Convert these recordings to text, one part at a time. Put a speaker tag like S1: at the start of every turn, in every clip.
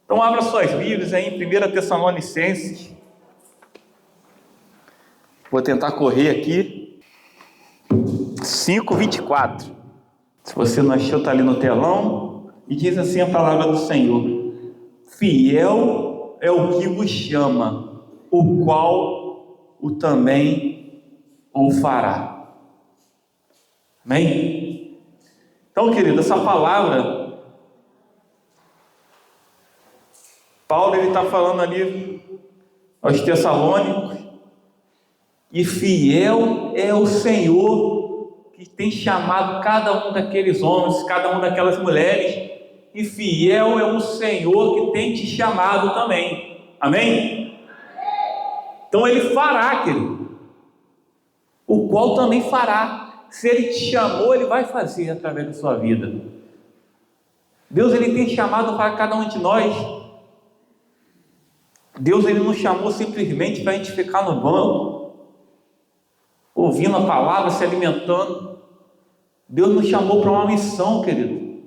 S1: Então abra suas Bíblias aí em 1 Tessalonicenses. Vou tentar correr aqui. 5:24. Se você não achou, está ali no telão. E diz assim a palavra do Senhor: fiel é o que vos chama, o qual o também o fará. Amém? Então, querido, essa palavra, Paulo está falando ali aos Tessalônicos, e fiel é o Senhor que tem chamado cada um daqueles homens, cada um daquelas mulheres, e fiel é o Senhor que tem te chamado também. Amém? Então Ele fará, querido, o qual também fará. Se Ele te chamou, Ele vai fazer através da sua vida. Deus, Ele tem chamado para cada um de nós. Deus, Ele não chamou simplesmente para a gente ficar no banco, ouvindo a palavra, se alimentando. Deus nos chamou para uma missão, querido.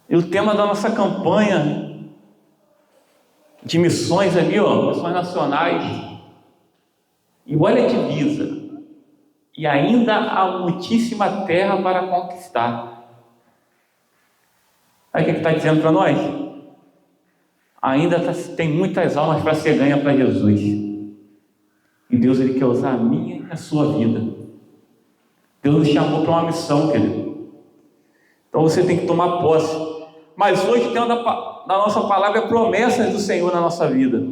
S1: E o tema da nossa campanha de missões ali, missões nacionais. E olha a divisa: e ainda há muitíssima terra para conquistar. Aí o que está dizendo para nós? Ainda tem muitas almas para ser ganha para Jesus. E Deus, Ele quer usar a minha e a sua vida. Deus nos chamou para uma missão, querido. Então você tem que tomar posse. Mas hoje, dentro da nossa palavra, é promessas do Senhor na nossa vida.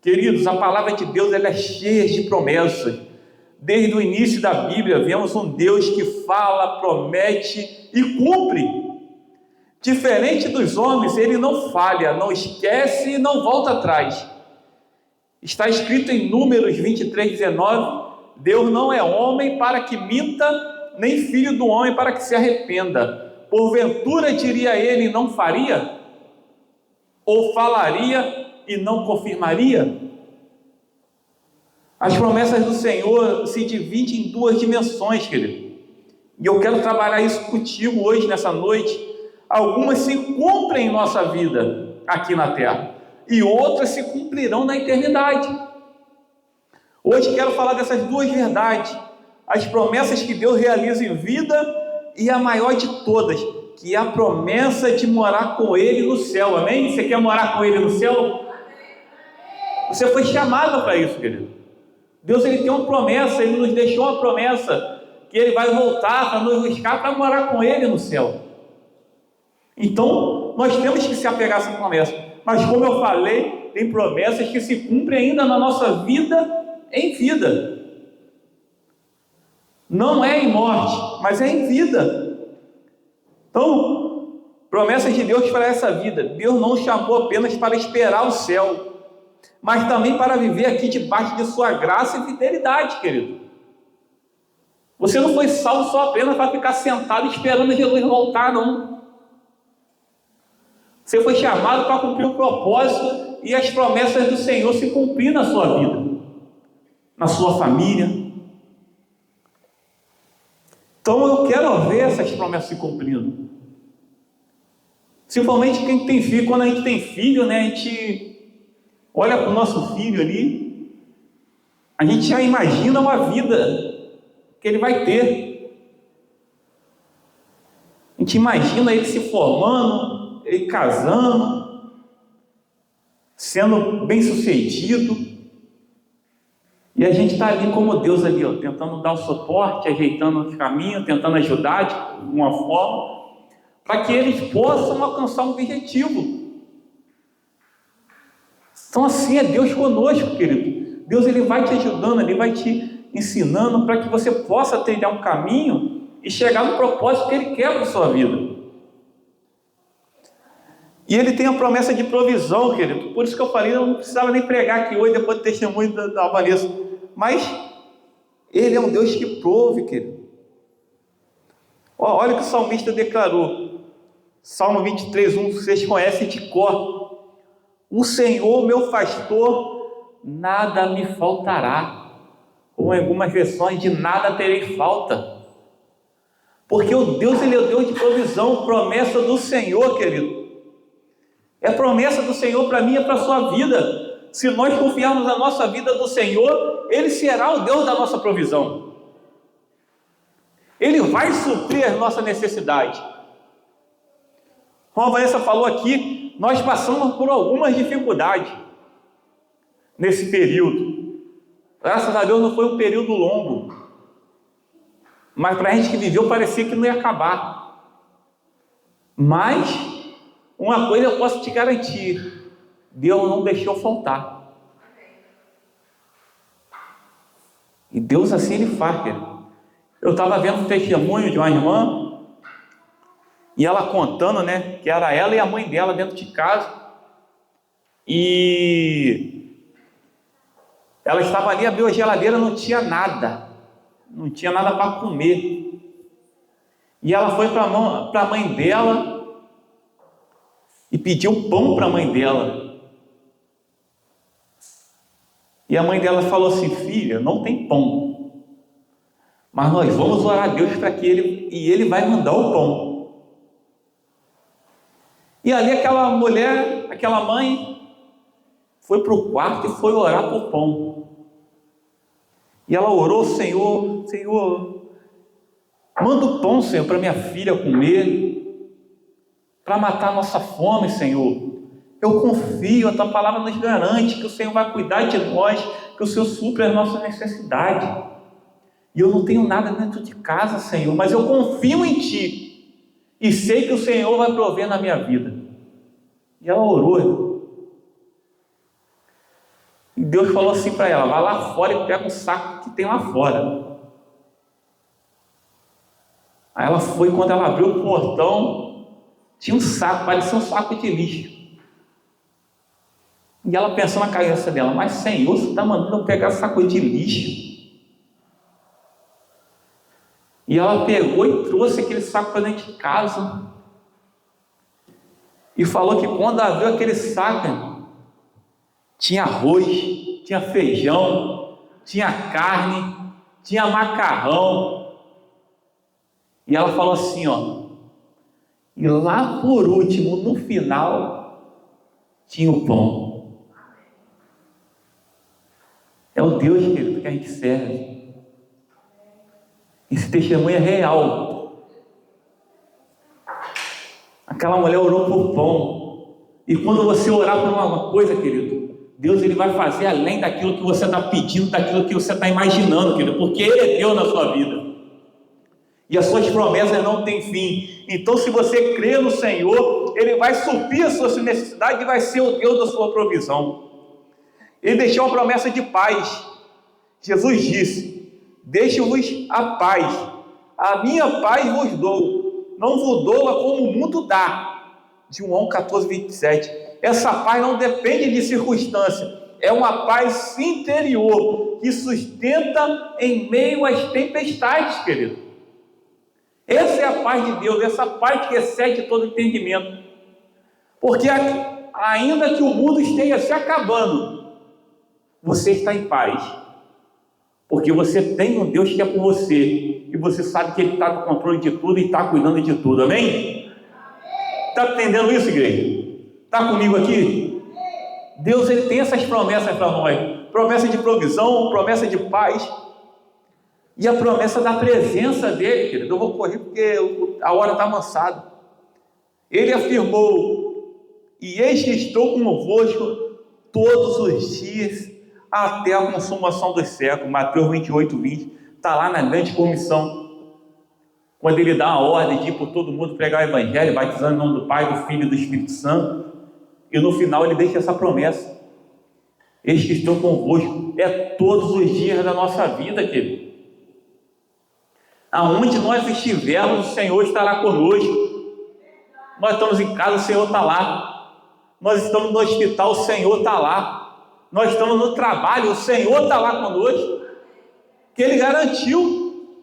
S1: Queridos, a palavra de Deus, ela é cheia de promessas. Desde o início da Bíblia, vemos um Deus que fala, promete e cumpre. Diferente dos homens, Ele não falha, não esquece e não volta atrás. Está escrito em Números 23:19, Deus não é homem para que minta, nem filho do homem para que se arrependa. Porventura, diria Ele, e não faria? Ou falaria e não confirmaria? As promessas do Senhor se dividem em duas dimensões, querido. E eu quero trabalhar isso contigo hoje, nessa noite. Algumas se cumprem em nossa vida aqui na terra, e outras se cumprirão na eternidade. Hoje quero falar dessas duas verdades: as promessas que Deus realiza em vida, e a maior de todas, que é a promessa de morar com Ele no céu. Amém? Você quer morar com Ele no céu? Você foi chamado para isso, querido. Deus, Ele tem uma promessa, Ele nos deixou uma promessa, que Ele vai voltar para nos buscar, para morar com Ele no céu. Então, nós temos que se apegar a essa promessa. Mas como eu falei, tem promessas que se cumprem ainda na nossa vida, em vida. Não é em morte, mas é em vida. Então, promessas de Deus para essa vida. Deus não chamou apenas para esperar o céu, mas também para viver aqui debaixo de sua graça e fidelidade, querido. Você não foi salvo só apenas para ficar sentado esperando Jesus voltar, não. Você foi chamado para cumprir o propósito e as promessas do Senhor se cumprir na sua vida, na sua família. Então eu quero ver essas promessas se cumprindo. Principalmente quem tem filho. Quando a gente tem filho, né, a gente olha para o nosso filho ali, a gente já imagina uma vida que ele vai ter. A gente imagina ele se formando, ele casando, sendo bem sucedido, e a gente está ali como Deus ali, tentando dar o suporte, ajeitando os caminhos, tentando ajudar de alguma forma, para que eles possam alcançar um objetivo. Então assim é Deus conosco, querido. Deus, Ele vai te ajudando, Ele vai te ensinando para que você possa trilhar um caminho e chegar no propósito que Ele quer para a sua vida. E Ele tem a promessa de provisão, querido. Por isso que eu falei, eu não precisava nem pregar aqui hoje, depois do testemunho da Vanessa. Mas Ele é um Deus que prove, querido. Olha o que o salmista declarou. Salmo 23:1, vocês conhecem de cor. O Senhor, meu pastor, nada me faltará. Ou em algumas versões, de nada terei falta. Porque o Deus, Ele é o Deus de provisão, promessa do Senhor, querido. É promessa do Senhor para mim e para a sua vida. Se nós confiarmos na nossa vida do Senhor, Ele será o Deus da nossa provisão. Ele vai suprir a nossa necessidade. Como a Vanessa falou aqui, nós passamos por algumas dificuldades nesse período. Graças a Deus não foi um período longo, mas para a gente que viveu parecia que não ia acabar. Mas uma coisa eu posso te garantir: Deus não deixou faltar. E Deus assim Ele faz, querido. Eu estava vendo um testemunho de uma irmã, e ela contando, né, que era ela e a mãe dela dentro de casa, e ela estava ali, abriu a geladeira, não tinha nada para comer, e ela foi para a mãe dela e pediu pão para a mãe dela, e a mãe dela falou assim: filha, não tem pão, mas nós vamos orar a Deus para que Ele vai mandar o pão. E ali aquela mulher, aquela mãe, foi para o quarto e foi orar por pão. E ela orou: Senhor, manda o pão, Senhor, para minha filha comer, para matar a nossa fome, Senhor. Eu confio, a Tua palavra nos garante que o Senhor vai cuidar de nós, que o Senhor supre as nossas necessidades. E eu não tenho nada dentro de casa, Senhor, mas eu confio em Ti. E sei que o Senhor vai prover na minha vida. E ela orou. E Deus falou assim para ela: vai lá fora e pega um saco que tem lá fora. Aí ela foi, quando ela abriu o portão, tinha um saco, parecia um saco de lixo. E ela pensou na cabeça dela: mas Senhor, você está mandando eu pegar saco de lixo? E ela pegou e trouxe aquele saco para dentro de casa. E falou que quando abriu aquele saco, tinha arroz, tinha feijão, tinha carne, tinha macarrão. E ela falou assim, ó, e lá por último, no final, tinha o pão. É o Deus, querido, que a gente serve. Esse testemunho é real. Aquela mulher orou por pão. E quando você orar por uma coisa, querido, Deus Ele vai fazer além daquilo que você está pedindo, daquilo que você está imaginando, querido, porque Ele é Deus na sua vida. E as suas promessas não têm fim. Então, se você crê no Senhor, Ele vai suprir as suas necessidades e vai ser o Deus da sua provisão. Ele deixou uma promessa de paz. Jesus disse: deixo-vos a paz, a minha paz vos dou, não vos dou-a como o mundo dá. João 14:27. Essa paz não depende de circunstância, é uma paz interior que sustenta em meio às tempestades, querido. Essa é a paz de Deus, essa paz que excede todo entendimento. Porque ainda que o mundo esteja se acabando, você está em paz. Porque você tem um Deus que é por você. E você sabe que Ele está no controle de tudo e está cuidando de tudo. Amém? Está entendendo isso, igreja? Está comigo aqui? Deus Ele tem essas promessas para nós. Promessa de provisão, promessa de paz. E a promessa da presença dEle, querido. Eu vou correr porque a hora está avançada. Ele afirmou: e eis que estou convosco todos os dias, até a consumação dos séculos. Mateus 28:20, está lá na grande comissão, quando Ele dá a ordem de ir por todo mundo pregar o Evangelho, batizando em nome do Pai, do Filho e do Espírito Santo, e no final Ele deixa essa promessa: eis que estou convosco, é todos os dias da nossa vida, querido. Aonde nós estivermos, o Senhor estará conosco. Nós estamos em casa, o Senhor está lá. Nós estamos no hospital, o Senhor está lá. Nós estamos no trabalho, o Senhor está lá conosco, que Ele garantiu,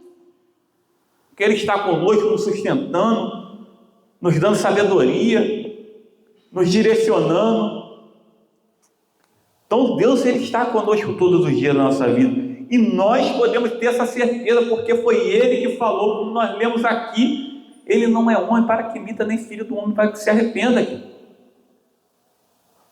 S1: que Ele está conosco, nos sustentando, nos dando sabedoria, nos direcionando. Então Deus Ele está conosco todos os dias da nossa vida, e nós podemos ter essa certeza, porque foi Ele que falou, como nós lemos aqui: Ele não é homem para que minta, nem filho do homem para que se arrependa.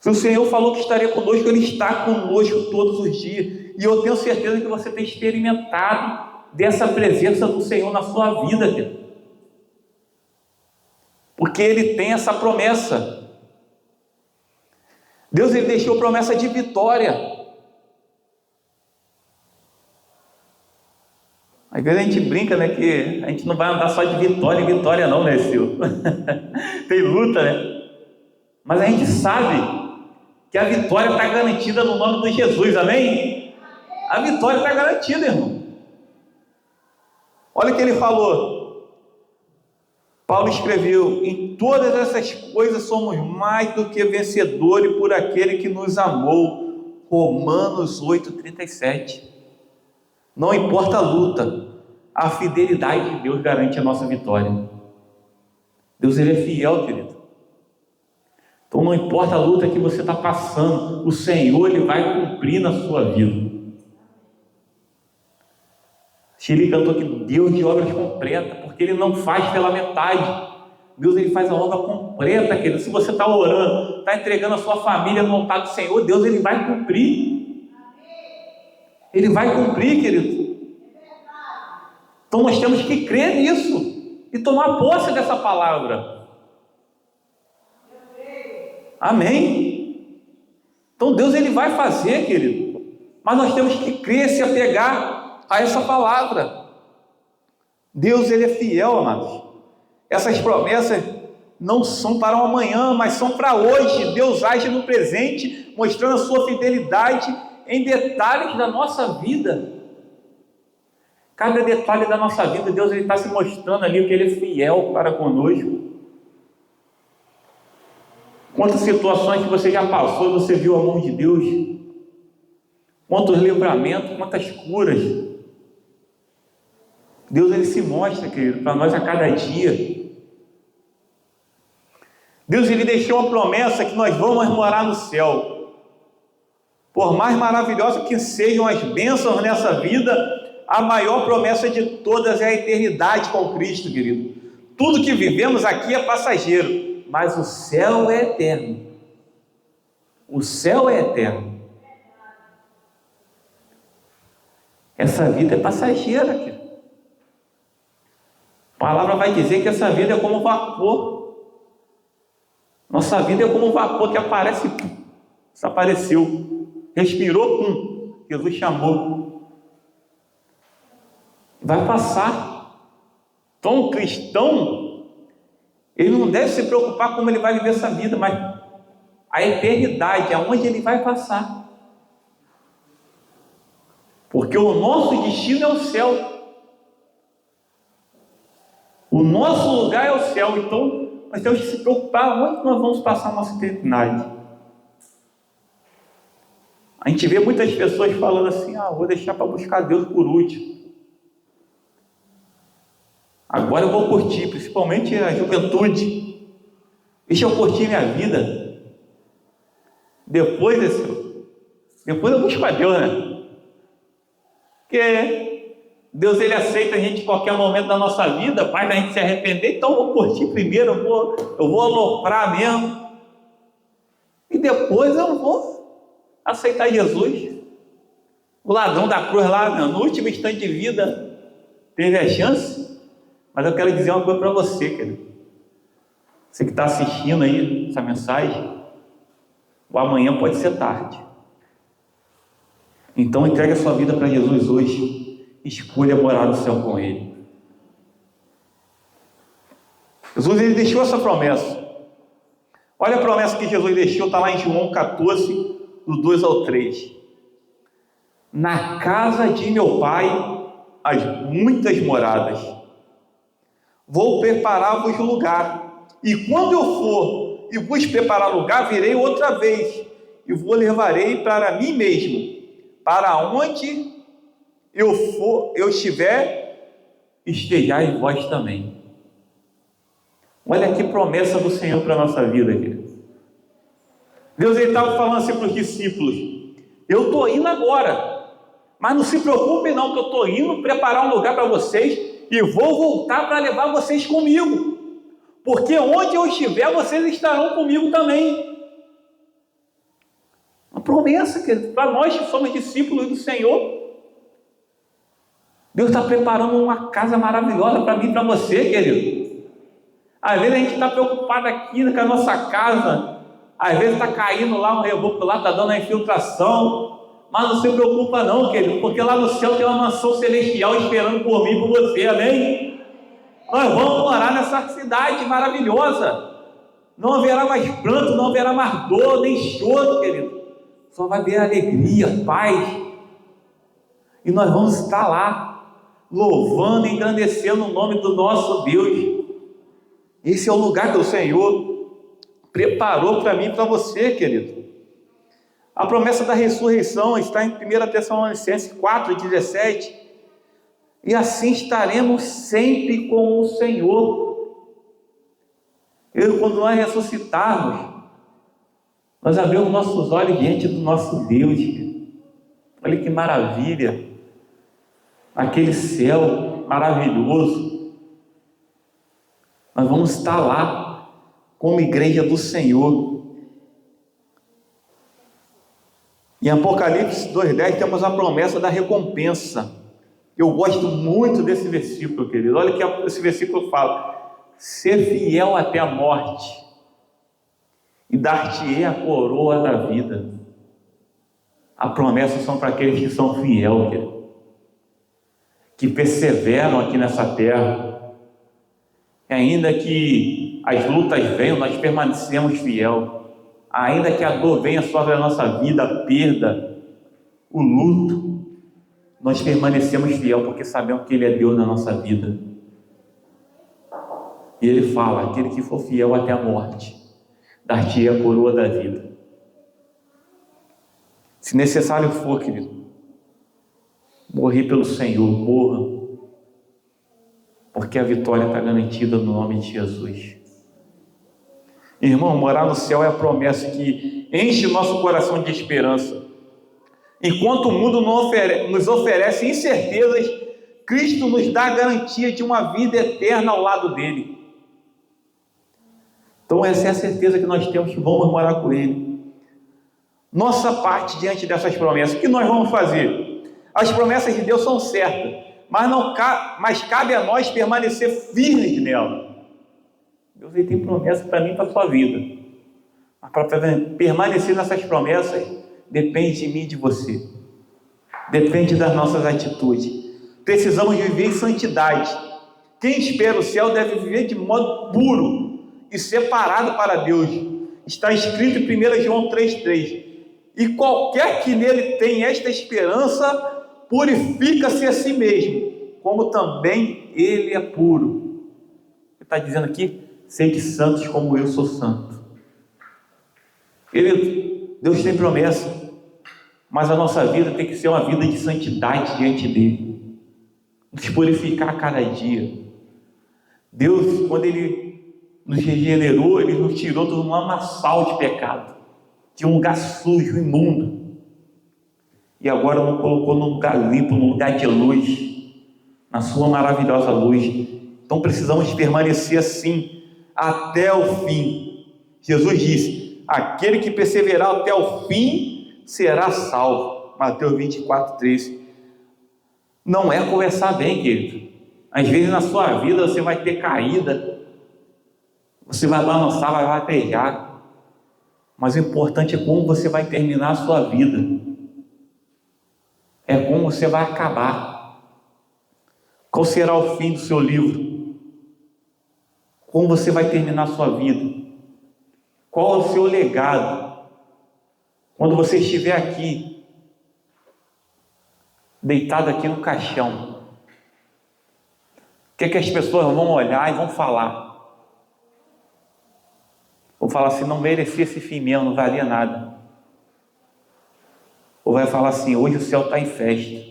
S1: Se o Senhor falou que estaria conosco, Ele está conosco todos os dias. E eu tenho certeza que você tem experimentado dessa presença do Senhor na sua vida, querido. Porque Ele tem essa promessa. Deus, Ele deixou promessa de vitória. Às vezes a gente brinca, né, que a gente não vai andar só de vitória em vitória não, né, Silvio? Tem luta, né? Mas a gente sabe que a vitória está garantida no nome de Jesus, amém? A vitória está garantida, irmão. Olha o que ele falou. Paulo escreveu: em todas essas coisas somos mais do que vencedores por aquele que nos amou. Romanos 8,37. Não importa a luta, a fidelidade de Deus garante a nossa vitória. Deus, Ele é fiel, querido. Então não importa a luta que você está passando, o Senhor, Ele vai cumprir na sua vida. Shirley cantou que Deus de obras completa, porque Ele não faz pela metade. Deus, Ele faz a obra completa, querido. Se você está orando, está entregando a sua família no altar do Senhor, Deus, Ele vai cumprir. Ele vai cumprir, querido. Então nós temos que crer nisso e tomar posse dessa palavra. Amém? Então Deus, Ele vai fazer, querido. Mas nós temos que crer, se apegar a essa palavra. Deus, Ele é fiel, amados. Essas promessas não são para o amanhã, mas são para hoje. Deus age no presente, mostrando a sua fidelidade em detalhes da nossa vida. Cada detalhe da nossa vida, Deus, Ele está se mostrando ali, que Ele é fiel para conosco. Quantas situações que você já passou e você viu a mão de Deus, quantos livramentos, quantas curas. Deus, Ele se mostra, querido, para nós a cada dia. Deus, Ele deixou uma promessa que nós vamos morar no céu. Por mais maravilhosas que sejam as bênçãos nessa vida, a maior promessa de todas é a eternidade com Cristo, querido. Tudo que vivemos aqui é passageiro, mas o céu é eterno. O céu é eterno. Essa vida é passageira, querido. A palavra vai dizer que essa vida é como vapor. Nossa vida é como vapor que aparece, desapareceu. Respirou, Jesus chamou. Vai passar. Então, o cristão, ele não deve se preocupar como ele vai viver essa vida, mas a eternidade, aonde ele vai passar. Porque o nosso destino é o céu. O nosso lugar é o céu. Então, nós temos que se preocupar onde nós vamos passar a nossa eternidade. A gente vê muitas pessoas falando assim: vou deixar para buscar Deus por último. Agora eu vou curtir, principalmente a juventude. Deixa eu curtir minha vida. Depois eu busco a Deus, né? Porque Deus, Ele aceita a gente em qualquer momento da nossa vida, faz a gente se arrepender, então eu vou curtir primeiro, eu vou aloprar mesmo. E depois eu vou aceitar Jesus. O ladrão da cruz lá, no último instante de vida, teve a chance. Mas eu quero dizer uma coisa para você, querido. Você que está assistindo aí essa mensagem, o amanhã pode ser tarde. Então entregue a sua vida para Jesus hoje. Escolha morar no céu com Ele. Jesus, Ele deixou essa promessa. Olha a promessa que Jesus deixou, está lá em João 14, do 2 ao 3. Na casa de meu Pai há muitas moradas. Vou preparar-vos lugar. E quando eu for e vos preparar lugar, virei outra vez e vos levarei para mim mesmo, para onde eu estiver, estejais vós também. Olha que promessa do Senhor para a nossa vida, querido. Deus, Ele estava falando assim para os discípulos: eu estou indo agora, mas não se preocupem não, que eu estou indo preparar um lugar para vocês e vou voltar para levar vocês comigo, porque onde eu estiver, vocês estarão comigo também. promessa, querido, para nós que somos discípulos do Senhor. Deus está preparando uma casa maravilhosa para mim e para você, querido. Às vezes a gente está preocupado aqui com a nossa casa, às vezes está caindo lá um reboco lá, está dando a infiltração, mas não se preocupa não, querido, porque lá no céu tem uma mansão celestial esperando por mim e por você, amém? Nós vamos morar nessa cidade maravilhosa, não haverá mais pranto, não haverá mais dor, nem choro, querido, só vai haver alegria, paz, e nós vamos estar lá, louvando e engrandecendo o nome do nosso Deus. Esse é o lugar que o Senhor preparou para mim e para você, querido. A promessa da ressurreição está em 1 Tessalonicenses 4,17. E assim estaremos sempre com o Senhor. Quando nós ressuscitarmos, nós abrimos nossos olhos diante do nosso Deus. Olha que maravilha! Aquele céu maravilhoso. Nós vamos estar lá como igreja do Senhor. Em Apocalipse 2,10 temos a promessa da recompensa. Eu gosto muito desse versículo, querido. Olha o que esse versículo fala: ser fiel até a morte, e dar-te-ei a coroa da vida. A promessa são para aqueles que são fiéis, querido, que perseveram aqui nessa terra. E ainda que as lutas venham, nós permanecemos fiel. Ainda que a dor venha sobre a nossa vida, a perda, o luto, nós permanecemos fiel, porque sabemos que Ele é Deus na nossa vida. E Ele fala: aquele que for fiel até a morte, dar-te-ei a coroa da vida. Se necessário for, querido, morrer pelo Senhor, morra, porque a vitória está garantida no nome de Jesus. Irmão, morar no céu é a promessa que enche o nosso coração de esperança. Enquanto o mundo nos oferece incertezas, Cristo nos dá a garantia de uma vida eterna ao lado dele. Então essa é a certeza que nós temos, que vamos morar com Ele. Nossa parte diante dessas promessas, o que nós vamos fazer? As promessas de Deus são certas, mas cabe a nós permanecer firmes nela. Deus tem promessa para mim e para a sua vida, mas para permanecer nessas promessas depende de mim e de você, depende das nossas atitudes. Precisamos viver em santidade. Quem espera o céu deve viver de modo puro e separado para Deus. Está escrito em 1 João 3,3: e qualquer que nele tem esta esperança purifica-se a si mesmo, como também ele é puro. Ele está dizendo aqui: sede santos como eu sou santo. Deus tem promessa, mas a nossa vida tem que ser uma vida de santidade diante dele, nos purificar a cada dia. Deus, quando Ele nos regenerou, Ele nos tirou de um lamaçal de pecado, de um lugar sujo, imundo, e agora nos colocou num lugar limpo, num lugar de luz, na sua maravilhosa luz. Então precisamos permanecer assim até o fim. Jesus disse: aquele que perseverar até o fim será salvo. Mateus 24:13. Não é conversar bem, querido. Às vezes na sua vida você vai ter caída, você vai balançar, vai vapejar, mas o importante é como você vai terminar a sua vida, é como você vai acabar. Qual será o fim do seu livro? Como você vai terminar a sua vida? Qual é o seu legado? Quando você estiver aqui, deitado aqui no caixão, o que é que as pessoas vão olhar e vão falar? Vão falar assim: não merecia esse fim mesmo, não valia nada. Ou vai falar assim: hoje o céu está em festa,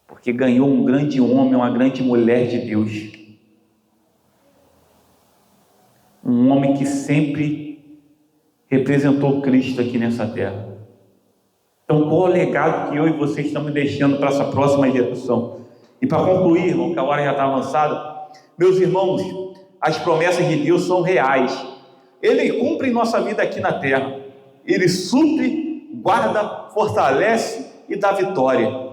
S1: porque ganhou um grande homem, uma grande mulher de Deus. Um homem que sempre representou Cristo aqui nessa terra. Então, qual é o legado que eu e você estamos deixando para essa próxima geração? E para concluir, irmão, que a hora já está avançada, meus irmãos, as promessas de Deus são reais. Ele cumpre em nossa vida aqui na terra. Ele supre
S2: guarda, fortalece e dá vitória.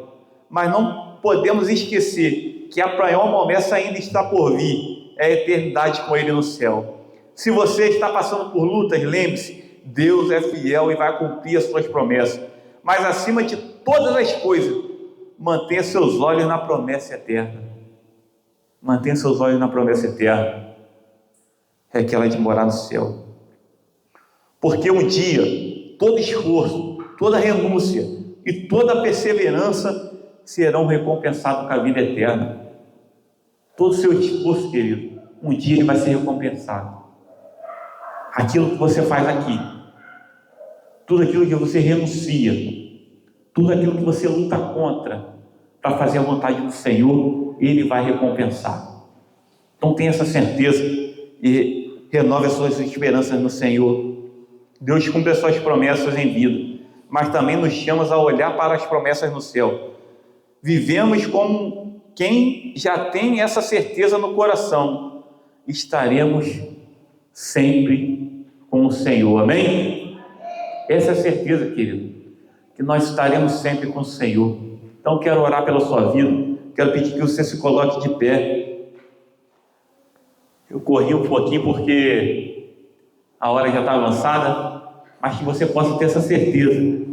S2: Mas não podemos esquecer que a maior promessa ainda está por vir, é a eternidade com Ele no céu. Se você está passando por lutas, lembre-se, Deus é fiel e vai cumprir as suas promessas. Mas acima de todas as coisas, mantenha seus olhos na promessa eterna. Mantenha seus olhos na promessa eterna, é aquela de morar no céu. Porque um dia, todo esforço, toda renúncia e toda perseverança serão recompensados com a vida eterna. Todo o seu esforço, querido, um dia ele vai ser recompensado. Aquilo que você faz aqui, tudo aquilo que você renuncia, tudo aquilo que você luta contra para fazer a vontade do Senhor, Ele vai recompensar. Então tenha essa certeza e renove as suas esperanças no Senhor. Deus cumpre as suas promessas em vida, mas também nos chama a olhar para as promessas no céu. Vivemos como quem já tem essa certeza no coração. Estaremos sempre com o Senhor, amém? Essa é a certeza, querido, que nós estaremos sempre com o Senhor. Então quero orar pela sua vida, quero pedir que você se coloque de pé. Eu corri um pouquinho porque a hora já está avançada, mas que você possa ter essa certeza.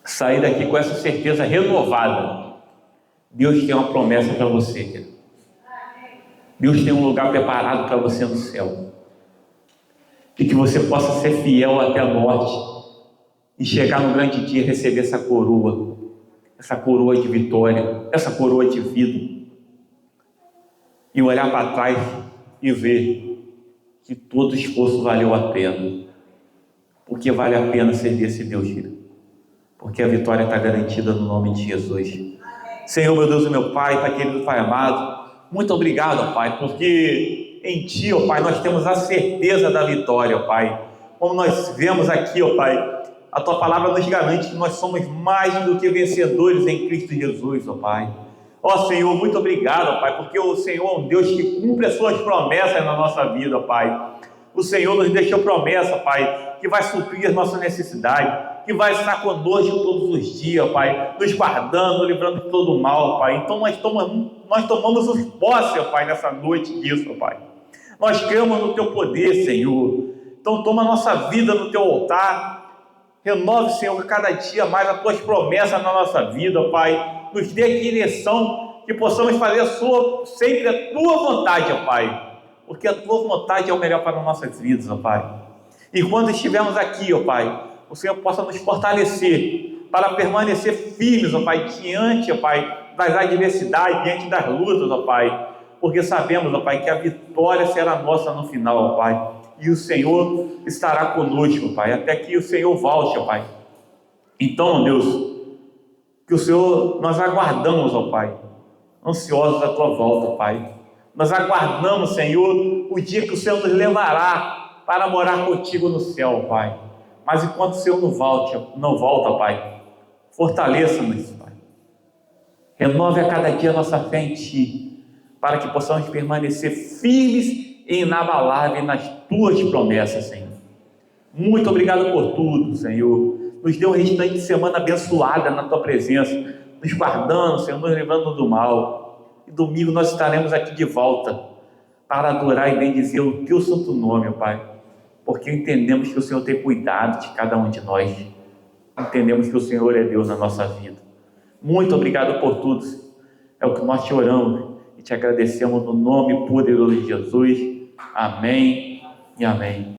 S2: Sair daqui com essa certeza renovada. Deus tem uma promessa para você, querido. Deus tem um lugar preparado para você no céu. E que você possa ser fiel até a morte e chegar no grande dia e receber essa coroa de vitória, essa coroa de vida. E olhar para trás e ver que todo esforço valeu a pena. Porque vale a pena servir esse Deus, querido. Porque a vitória está garantida no nome de Jesus. Senhor, meu Deus e meu Pai, Pai querido, Pai amado, muito obrigado, Pai, porque em Ti, ó Pai, nós temos a certeza da vitória, ó Pai. Como nós vemos aqui, ó Pai, a Tua palavra nos garante que nós somos mais do que vencedores em Cristo Jesus, ó Pai. Ó Senhor, muito obrigado, ó Pai, porque o Senhor é um Deus que cumpre as Suas promessas na nossa vida, ó Pai. O Senhor nos deixou promessa, Pai, que vai suprir as nossas necessidades, que vai estar conosco todos os dias, Pai, nos guardando, livrando de todo o mal, Pai. Então nós tomamos os posse, Pai, nessa noite disso, Pai. Nós cremos no Teu poder, Senhor. Então toma a nossa vida no Teu altar. Renove, Senhor, cada dia mais as Tuas promessas na nossa vida, Pai. Nos dê direção, que possamos fazer sempre a Tua vontade, Pai. Porque a Tua vontade é o melhor para as nossas vidas, ó Pai. E quando estivermos aqui, ó Pai, o Senhor possa nos fortalecer para permanecer firmes, ó Pai, diante, ó Pai, das adversidades, diante das lutas, ó Pai. Porque sabemos, ó Pai, que a vitória será nossa no final, ó Pai. E o Senhor estará conosco, ó Pai, até que o Senhor volte, ó Pai. Então, Deus, que o Senhor, nós aguardamos, ó Pai, ansiosos da Tua volta, ó Pai. Nós aguardamos, Senhor, o dia que o Senhor nos levará para morar contigo no céu, Pai. Mas enquanto o Senhor não volta, Pai, fortaleça-nos, Pai. Renove a cada dia a nossa fé em Ti, para que possamos permanecer firmes e inabaláveis nas Tuas promessas, Senhor. Muito obrigado por tudo, Senhor. Nos dê um restante de semana abençoada na Tua presença, nos guardando, Senhor, nos livrando do mal. E domingo nós estaremos aqui de volta para adorar e bendizer o Teu santo nome, Pai, porque entendemos que o Senhor tem cuidado de cada um de nós, entendemos que o Senhor é Deus na nossa vida. Muito obrigado por tudo, é o que nós te oramos e te agradecemos no nome poderoso de Jesus. Amém e amém.